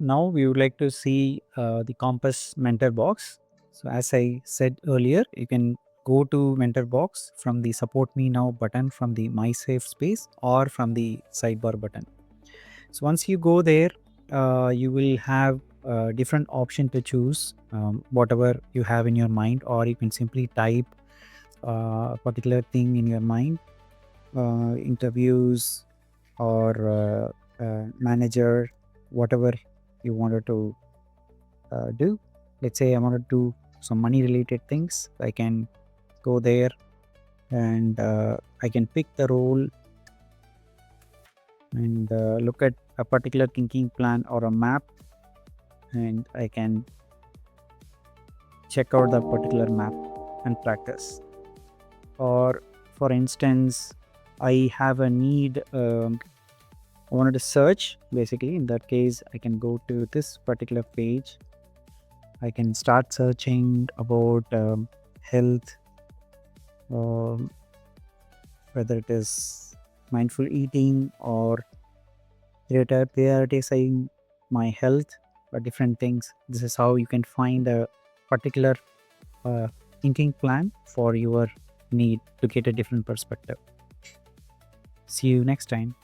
Now we would like to see the Kalmpass Mentor Box. So as I said earlier, you can go to Mentor Box from the Support Me Now button from the My Safe Space or from the sidebar button. So once you go there, you will have a different option to choose whatever you have in your mind, or you can simply type a particular thing in your mind, interviews or manager, whatever you wanted to do. Let's say I want to do some money related things. I can go there and I can pick the role and look at a particular thinking plan or a map, and I can check out that particular map and practice. Or for instance, I have a need, I wanted to search. Basically, in that case, I can go to this particular page. I can start searching about health, um, whether it is mindful eating or prioritizing my health or different things. This is how you can find a particular uh, thinking plan for your need to get a different perspective. See you next time.